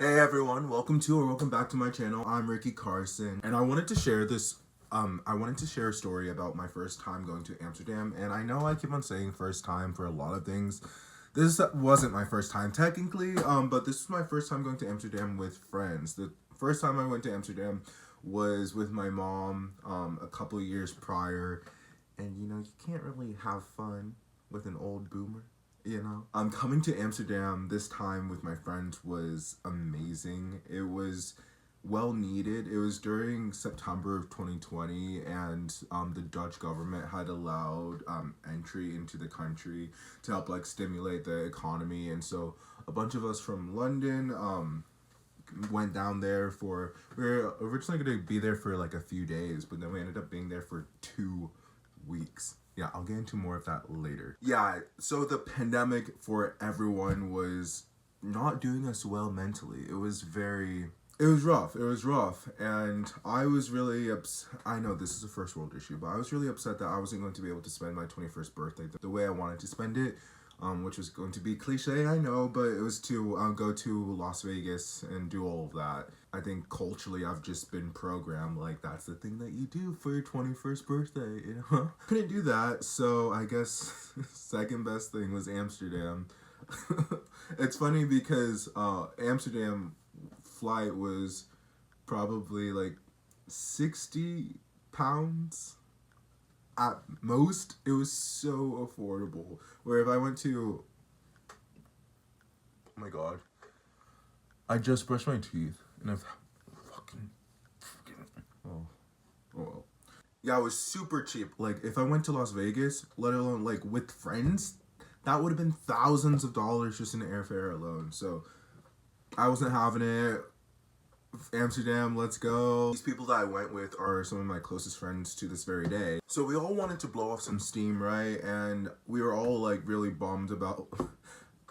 Hey everyone, welcome back to my channel. I'm Ricky Carson, and I wanted to share a story about my first time going to Amsterdam. And I know I keep on saying first time for a lot of things. This wasn't my first time technically, but this was my first time going to Amsterdam with friends. The first time I went to Amsterdam was with my mom, a couple years prior. And you can't really have fun with an old boomer. Coming to Amsterdam this time with my friends was amazing. It was well needed. It was during September of 2020, and the Dutch government had allowed entry into the country to help stimulate the economy. And so a bunch of us from London went down there for, we were originally going to be there for a few days, but then we ended up being there for 2 weeks. Yeah, I'll get into more of that later. Yeah, so the pandemic for everyone was not doing us well mentally. It was rough. It was rough. And I was really I know this is a first world issue, but I was really upset that I wasn't going to be able to spend my 21st birthday the way I wanted to spend it. Which was going to be cliche, I know, but it was to go to Las Vegas and do all of that. I think culturally I've just been programmed that's the thing that you do for your 21st birthday, Couldn't do that, so I guess second best thing was Amsterdam. It's funny because Amsterdam flight was probably 60 pounds at most. It was so affordable. Where if I went to, oh my god, I just brushed my teeth and I've fucking oh well. Yeah, it was super cheap. If I went to Las Vegas, let alone with friends, that would have been thousands of dollars just in airfare alone. So I wasn't having it. Amsterdam, let's go. These people that I went with are some of my closest friends to this very day. So we all wanted to blow off some steam, right? And we were all really bummed about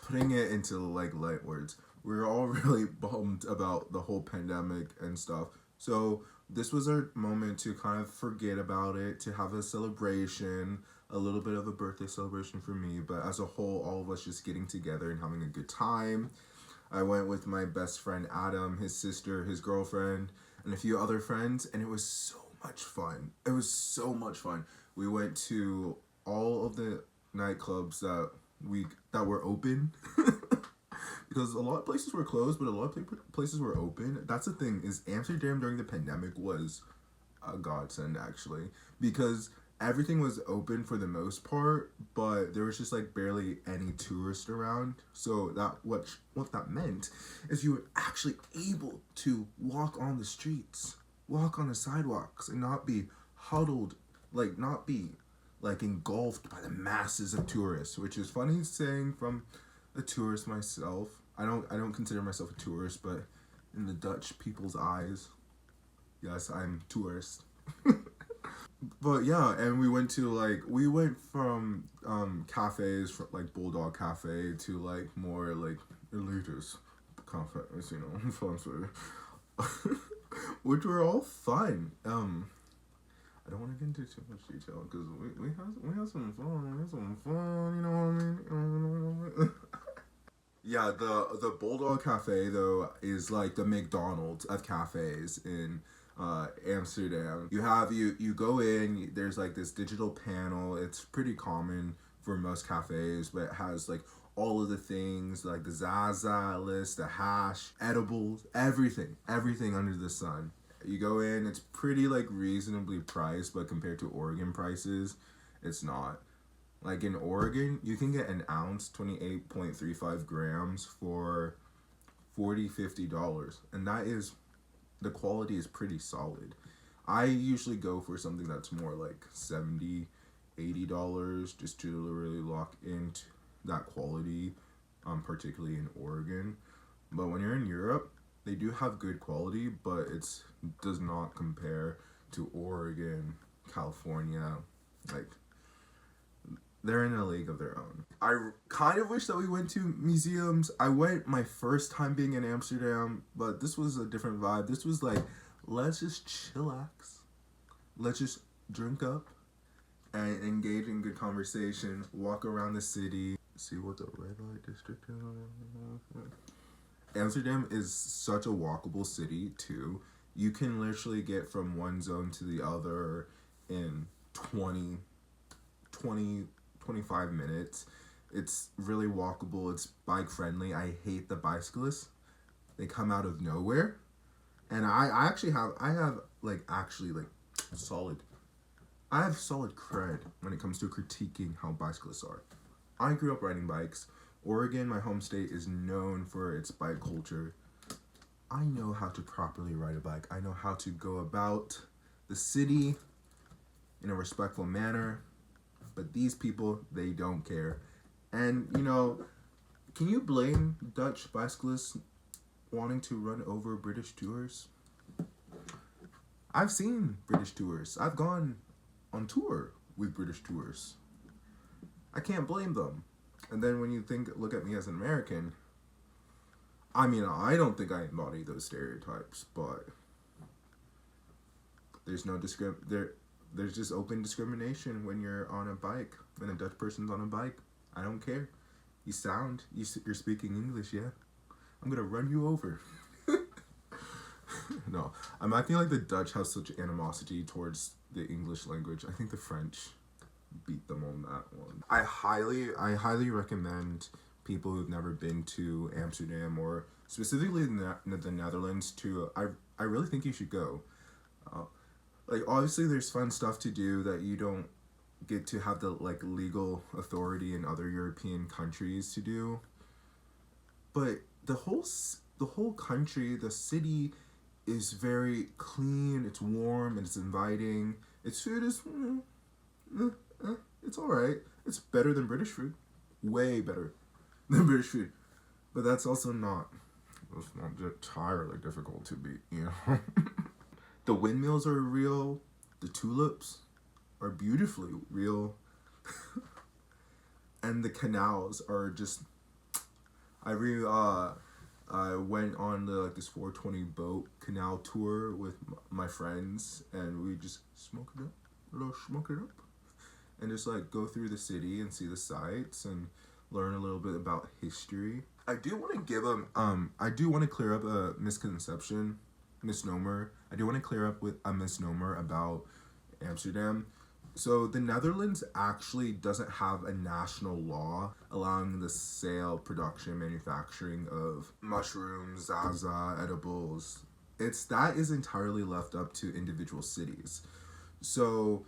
putting it into light words. We were all really bummed about the whole pandemic and stuff. So this was our moment to kind of forget about it, to have a celebration, a little bit of a birthday celebration for me, but as a whole, all of us just getting together and having a good time. I went with my best friend Adam, his sister, his girlfriend, and a few other friends, and it was so much fun. It was so much fun. We went to all of the nightclubs that were open because a lot of places were closed, but a lot of places were open. That's the thing, is Amsterdam during the pandemic was a godsend actually, because everything was open for the most part, but there was just barely any tourists around. So what that meant is you were actually able to walk on the streets, walk on the sidewalks, and not be huddled, not be engulfed by the masses of tourists, which is funny saying from a tourist myself. I don't consider myself a tourist, but in the Dutch people's eyes, yes, I'm tourist. But yeah, and we went from cafes Bulldog Cafe to more elitist cafes, fancy, which were all fun. I don't want to get into too much detail because we had some fun, you know what I mean? Yeah, the Bulldog Cafe though is the McDonald's of cafes in Amsterdam. You go in, there's this digital panel. It's pretty common for most cafes, but it has all of the things the Zaza list, the hash, edibles, everything under the sun. You go in, it's pretty reasonably priced, but compared to Oregon prices, it's not. In Oregon, you can get an ounce, 28.35 grams for $40-$50, and that is, the quality is pretty solid. I usually go for something that's more $70-$80 just to really lock into that quality, particularly in Oregon. But when you're in Europe, they do have good quality, but it does not compare to Oregon, California. They're in a league of their own. I kind of wish that we went to museums. I went my first time being in Amsterdam, but this was a different vibe. This was let's just chillax. Let's just drink up and engage in good conversation, walk around the city, see what the red light district is. Amsterdam is such a walkable city too. You can literally get from one zone to the other in 20, 20, 25 minutes. It's really walkable. It's bike friendly. I hate the bicyclists. They come out of nowhere. And I actually have, I have like actually like solid, I have solid cred when it comes to critiquing how bicyclists are. I grew up riding bikes. Oregon, my home state, is known for its bike culture. I know how to properly ride a bike. I know how to go about the city in a respectful manner. But these people, they don't care. And, you know, can you blame Dutch bicyclists wanting to run over British tours? I've seen British tours. I've gone on tour with British tours. I can't blame them. And then when you look at me as an American, I mean, I don't think I embody those stereotypes, but there's no there's just open discrimination when you're on a bike, when a Dutch person's on a bike. I don't care. You're speaking English, yeah? I'm gonna run you over. No, I'm acting like the Dutch have such animosity towards the English language. I think the French beat them on that one. I highly recommend people who've never been to Amsterdam or specifically the Netherlands to. I really think you should go. Like obviously there's fun stuff to do that you don't get to have the like legal authority in other European countries to do. But the whole country, the city is very clean, it's warm, and it's inviting. Its food is it's alright. It's better than British food. Way better than British food. But that's also not entirely difficult to beat, you know? The windmills are real. The tulips are beautifully real. And the canals are just... I went on this 420 boat canal tour with my friends, and we just smoke it up, and just like go through the city and see the sights and learn a little bit about history. I do want to clear up a misnomer. I do want to clear up with a misnomer about Amsterdam. So the Netherlands actually doesn't have a national law allowing the sale, production, manufacturing of mushrooms, Zaza, edibles. That is entirely left up to individual cities. So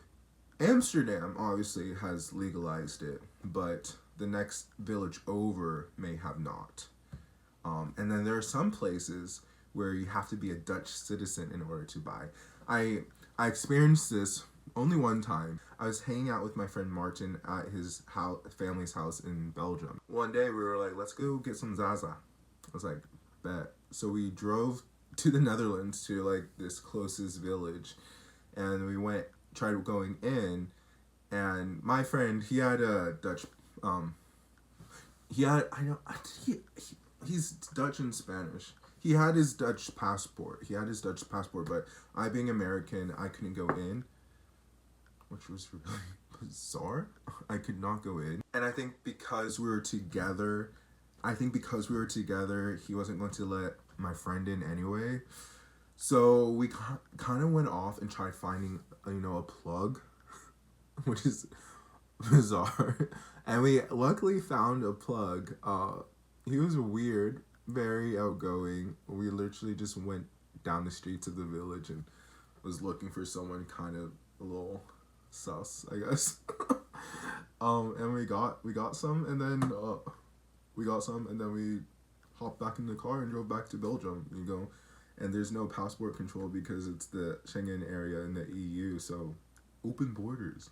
Amsterdam obviously has legalized it, but the next village over may have not. And then there are some places where you have to be a Dutch citizen in order to buy. I experienced this only one time. I was hanging out with my friend Martin at his family's house in Belgium. One day we were like, let's go get some Zaza. I was like, bet. So we drove to the Netherlands to like this closest village, and we tried going in, and my friend, he had a Dutch, he's Dutch and Spanish. He had his Dutch passport, but I, being American, I couldn't go in, which was really bizarre. I could not go in. And I think because we were together, he wasn't going to let my friend in anyway. So we kind of went off and tried finding, a plug, which is bizarre. And we luckily found a plug. He was weird, very outgoing. We literally just went down the streets of the village and was looking for someone kind of a little sus, I guess. And we got some, and then we hopped back in the car and drove back to Belgium. And there's no passport control because it's the Schengen area in the EU, so open borders.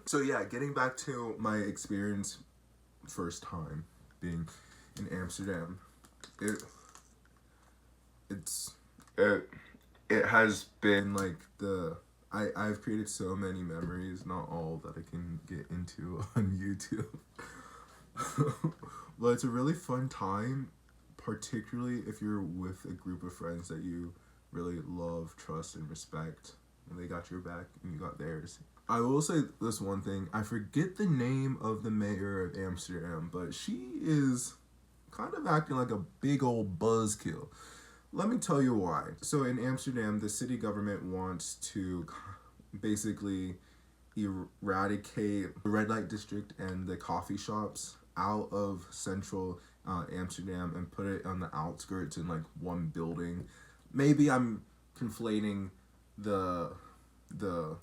So yeah, getting back to my experience, first time being in Amsterdam, it has been like I've created so many memories, not all that I can get into on YouTube. But it's a really fun time, particularly if you're with a group of friends that you really love, trust, and respect, and they got your back and you got theirs. I will say this one thing. I forget the name of the mayor of Amsterdam, but she is kind of acting like a big old buzzkill. Let me tell you why. So in Amsterdam, the city government wants to basically eradicate the red light district and the coffee shops out of central Amsterdam and put it on the outskirts in like one building. Maybe I'm conflating the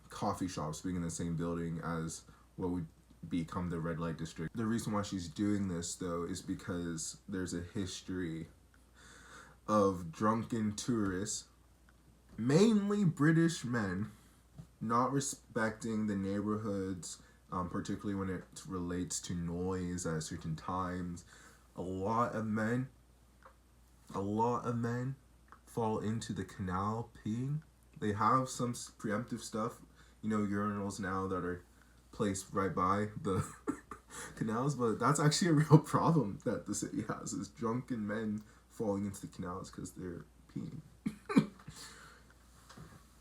coffee shops being in the same building as what would become the red light district. The reason why she's doing this though is because there's a history of drunken tourists, mainly British men, not respecting the neighborhoods, particularly when it relates to noise at certain times. A lot of men fall into the canal peeing. They have some preemptive stuff, urinals now that are placed right by the canals, but that's actually a real problem that the city has, is drunken men falling into the canals because they're peeing.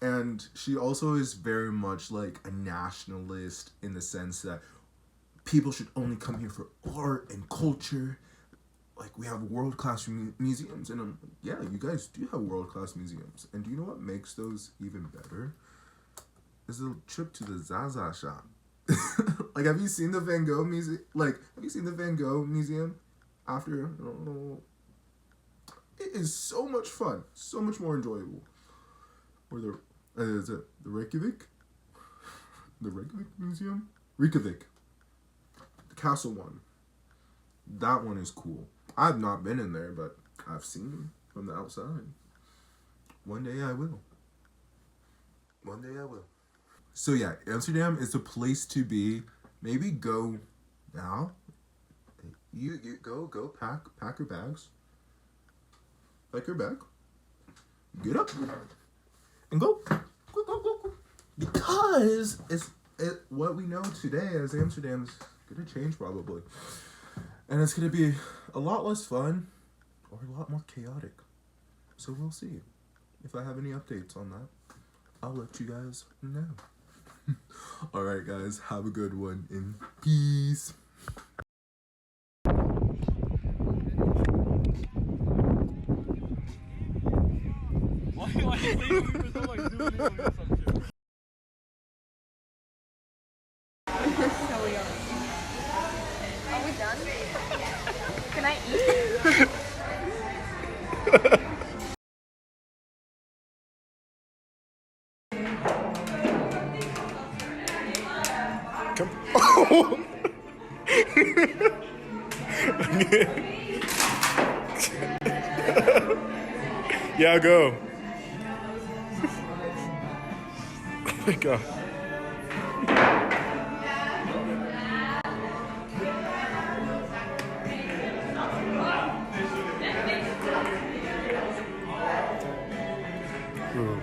And she also is very much like a nationalist in the sense that people should only come here for art and culture. Like, we have world-class museums. And I'm like, yeah, you guys do have world-class museums. And do you know what makes those even better? Is a trip to the Zaza shop. Like, have you seen the Van Gogh museum? After, it is so much fun. So much more enjoyable. Or is it the Reykjavik? The Reykjavik Museum? Reykjavik. The castle one. That one is cool. I've not been in there, but I've seen them from the outside. One day I will. So yeah, Amsterdam is the place to be. Maybe go now. You go pack your bags. Pack your bag. Get up and go. Because what we know today as Amsterdam is gonna change probably. And it's going to be a lot less fun or a lot more chaotic. So we'll see. If I have any updates on that, I'll let you guys know. Alright guys, have a good one and peace. Why are you leaving for so like zooming in on some shit? So we are. Are we done? Can I eat? Come. Oh. Yeah, go. Oh my god. Well.